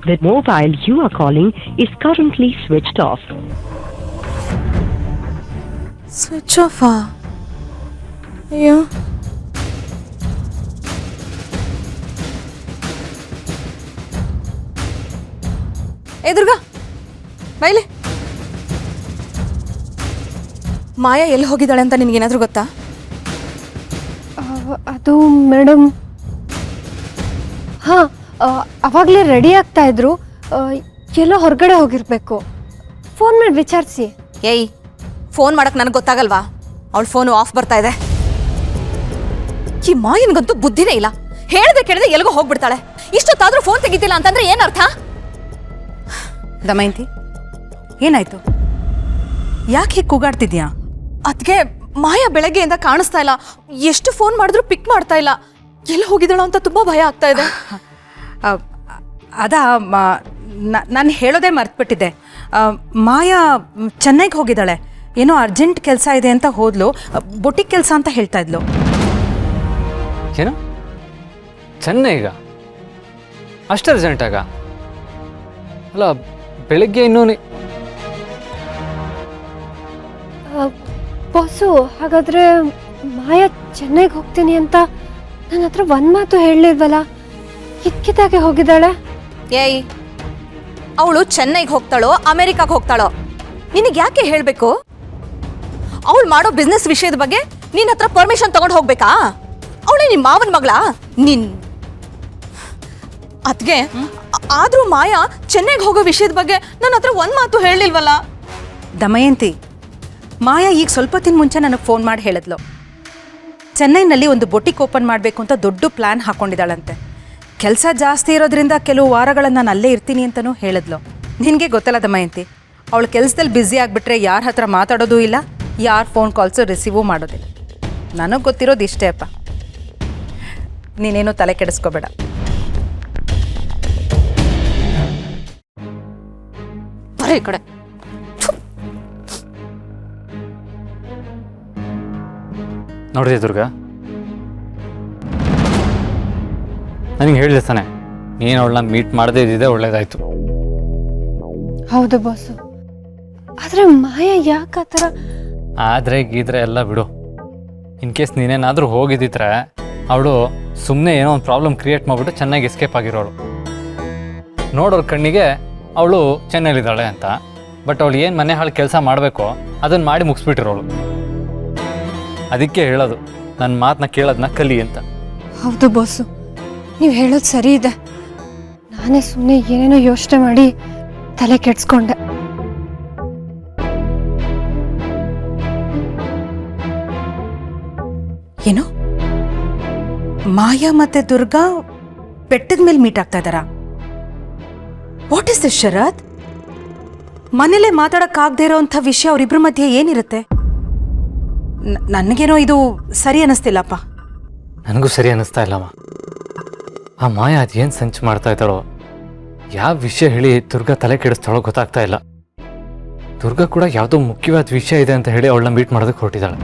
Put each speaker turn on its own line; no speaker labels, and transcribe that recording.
The mobile you are calling is currently switched off.
Switch ಆಫಾ? ಅಯ್ಯೋ, ಏ ದುರ್ಗಾ, ಬೈಲಿ. ಮಾಯಾ ಎಲ್ಲಿ ಹೋಗಿದ್ದಾಳೆ ಅಂತ ನಿನಗೇನಾದ್ರೂ ಗೊತ್ತಾ?
ಅದು ಮೇಡಮ್, ಹಾಂ, ಅವಾಗಲೇ ರೆಡಿ ಆಗ್ತಾ ಇದ್ರು. ಎಲ್ಲೋ ಹೊರಗಡೆ ಹೋಗಿರ್ಬೇಕು. ಫೋನ್ ಮಾಡಿ ವಿಚಾರಿಸಿ.
ಏಯ್, ಫೋನ್ ಮಾಡಕ್ಕೆ ನನಗೆ ಗೊತ್ತಾಗಲ್ವಾ? ಅವಳ ಫೋನು ಆಫ್ ಬರ್ತಾ ಇದೆ. ಈ ಮಾಯನ್ಗಂತೂ ಬುದ್ಧಿನೇ ಇಲ್ಲ. ಹೇಳ್ದೆ ಕೇಳಿದೆ ಎಲ್ಲಿಗೋ ಹೋಗ್ಬಿಡ್ತಾಳೆ. ಇಷ್ಟೊತ್ತಾದ್ರೂ ಫೋನ್ ತೆಗಿತಿಲ್ಲ ಅಂತಂದ್ರೆ ಏನರ್ಥ?
ದಮಯಂತಿ, ಏನಾಯ್ತು? ಯಾಕೆ ಹೀಗೆ ಕೂಗಾಡ್ತಿದ್ಯಾ?
ಅದಕ್ಕೆ ಮಾಯಾ ಬೆಳಗ್ಗೆಯಿಂದ ಕಾಣಿಸ್ತಾ ಇಲ್ಲ. ಎಷ್ಟು ಫೋನ್ ಮಾಡಿದ್ರು ಪಿಕ್ ಮಾಡ್ತಾ ಇಲ್ಲ. ಎಲ್ಲಿ ಹೋಗಿದ್ದಾಳೋ ಅಂತ ತುಂಬಾ ಭಯ ಆಗ್ತಾ ಇದೆ.
ಅದಾ, ನಾನು ಹೇಳೋದೇ ಮರ್ತ್ಬಿಟ್ಟಿದ್ದೆ. ಮಾಯಾ ಚೆನ್ನೈಗೆ ಹೋಗಿದ್ದಾಳೆ. ಏನೋ ಅರ್ಜೆಂಟ್ ಕೆಲಸ ಇದೆ ಅಂತ ಹೋದ್ಲು. ಬೊಟಿಕ್ ಕೆಲಸ ಅಂತ ಹೇಳ್ತಾ ಇದ್ಲು.
ಏನು ಚೆನ್ನೈಗ? ಅಷ್ಟು ಅರ್ಜೆಂಟಾಗ? ಅಲ್ಲ, ಬೆಳಗ್ಗೆ ಇನ್ನೂ
ಬಾಸು, ಹಾಗಾದ್ರೆ ಮಾಯಾ ಚೆನ್ನೈಗೆ ಹೋಗ್ತೀನಿ ಅಂತ ನನ್ನ ಹತ್ರ ಒಂದು ಮಾತು ಹೇಳಲಿಲ್ವಲ್ಲ? ಕಿತ್ತಾಗೆ ಹೋಗಿದ್ದಾಳೆ.
ಏಯ್, ಅವಳು ಚೆನ್ನೈಗೆ ಹೋಗ್ತಾಳೋ ಅಮೆರಿಕಾಗೆ ಹೋಗ್ತಾಳೋ ನಿನಗೆ ಯಾಕೆ ಹೇಳಬೇಕು? ಅವಳು ಮಾಡೋ ಬಿಸ್ನೆಸ್ ವಿಷಯದ ಬಗ್ಗೆ ನಿನ್ನ ಹತ್ರ ಪರ್ಮಿಷನ್ ತಗೊಂಡು ಹೋಗ್ಬೇಕಾ? ಅವಳೇ ನಿಮ್ಮ ಮಾವನ ಮಗಳ ನಿನ್. ಅದ್ಗೆ ಆದ್ರೂ ಮಾಯಾ ಚೆನ್ನೈಗೆ ಹೋಗೋ ವಿಷಯದ ಬಗ್ಗೆ ನನ್ನ ಹತ್ರ ಒಂದು ಮಾತು ಹೇಳಲಿಲ್ವಲ್ಲ?
ದಮಯಂತಿ, ಮಾಯಾ ಈಗ ಸ್ವಲ್ಪ ದಿನ ಮುಂಚೆ ನನಗೆ ಫೋನ್ ಮಾಡಿ ಹೇಳಿದ್ಲು. ಚೆನ್ನೈನಲ್ಲಿ ಒಂದು ಬೊಟಿಕ್ ಓಪನ್ ಮಾಡಬೇಕು ಅಂತ ದೊಡ್ಡ ಪ್ಲ್ಯಾನ್ ಹಾಕ್ಕೊಂಡಿದ್ದಾಳಂತೆ. ಕೆಲಸ ಜಾಸ್ತಿ ಇರೋದ್ರಿಂದ ಕೆಲವು ವಾರಗಳನ್ನು ನಾನು ಅಲ್ಲೇ ಇರ್ತೀನಿ ಅಂತಲೂ ಹೇಳಿದ್ಲು. ನಿನಗೆ ಗೊತ್ತಲ್ಲ ದಮಯಂತಿ, ಅವಳು ಕೆಲಸದಲ್ಲಿ ಬ್ಯುಸಿ ಆಗಿಬಿಟ್ರೆ ಯಾರ ಹತ್ರ ಮಾತಾಡೋದು ಇಲ್ಲ, ಯಾರ ಫೋನ್ ಕಾಲ್ಸು ರಿಸೀವೂ ಮಾಡೋದಿಲ್ಲ. ನನಗೆ ಗೊತ್ತಿರೋದು ಇಷ್ಟೇ ಅಪ್ಪ. ನೀನೇನು ತಲೆ ಕೆಡಿಸ್ಕೋಬೇಡ.
ಬರೀ ಈ ಕಡೆ.
ನೋಡಿದೆ ದುರ್ಗಾ, ನನಗೆ ಹೇಳಿದೆ ತಾನೆ, ನೀನು ಅವಳನ್ನ ಮೀಟ್ ಮಾಡದೇ ಇದ್ದಿದ್ದೆ ಒಳ್ಳೇದಾಯ್ತು.
ಹೌದು ಬಾಸು, ಆದ್ರೆ ಮಾಯಾ ಯಾಕೆ ಆ ಥರ?
ಆದರೆ ಗೀದ್ರೆ ಎಲ್ಲ ಬಿಡು. ಇನ್ ಕೇಸ್ ನೀನೇನಾದರೂ ಹೋಗಿದ್ದಿದ್ರೆ ಅವಳು ಸುಮ್ಮನೆ ಏನೋ ಒಂದು ಪ್ರಾಬ್ಲಮ್ ಕ್ರಿಯೇಟ್ ಮಾಡಿಬಿಟ್ಟು ಚೆನ್ನಾಗಿ ಎಸ್ಕೇಪ್ ಆಗಿರೋಳು. ನೋಡೋರ ಕಣ್ಣಿಗೆ ಅವಳು ಚೆನ್ನೈಲಿದ್ದಾಳೆ ಅಂತ, ಬಟ್ ಅವಳು ಏನು ಮನೆ ಹಾಳು ಕೆಲಸ ಮಾಡಬೇಕೋ ಅದನ್ನು ಮಾಡಿ ಮುಗಿಸ್ಬಿಟ್ಟಿರೋಳು. ಅದಕ್ಕೆ ಹೇಳೋದು, ನನ್ನ ಮಾತನ್ನ ಕೇಳೋದನ್ನ ಕಲಿ ಅಂತ.
ಹೌದು ಬಾಸು, ನೀವು ಹೇಳೋದು ಸರಿ ಇದೆ. ನಾನೇ ಸುಮ್ಮನೆ ಏನೇನೋ ಯೋಚನೆ ಮಾಡಿ ತಲೆ ಕೆಡ್ಸ್ಕೊಂಡೆ.
ಏನು, ಮಾಯಾ ಮತ್ತೆ ದುರ್ಗಾ ಬೆಟ್ಟದ ಮೇಲೆ ಮೀಟ್ ಆಗ್ತಾ ಇದ್ದಾರಾ? ವಾಟ್ ಇಸ್ ದಿಸ್ ಶರತ್? ಮನೇಲೆ ಮಾತಾಡಕ್ಕಾಗದೇ ಇರೋಂಥ ವಿಷಯ ಅವರಿಬ್ಬರ ಮಧ್ಯೆ ಏನಿರುತ್ತೆ? ನನಗೇನೋ ಇದು ಸರಿ ಅನ್ನಿಸ್ತಿಲ್ಲಪ್ಪ.
ನನಗೂ ಸರಿ ಅನ್ನಿಸ್ತಾ ಇಲ್ಲಮ್ಮ. ಆ ಮಾಯಾ ಅದೇನು ಸಂಚು ಮಾಡ್ತಾ ಇದ್ದಾಳೋ, ಯಾವ ವಿಷಯ ಹೇಳಿ ದುರ್ಗಾ ತಲೆ ಕೆಡಿಸ್ತಾಳೋ ಗೊತ್ತಾಗ್ತಾ ಇಲ್ಲ. ದುರ್ಗಾ ಕೂಡ ಯಾವುದೋ ಮುಖ್ಯವಾದ ವಿಷಯ ಇದೆ ಅಂತ ಹೇಳಿ ಅವಳನ್ನ ಮೀಟ್ ಮಾಡೋದಕ್ಕೆ ಹೊರಟಿದ್ದಾಳೆ.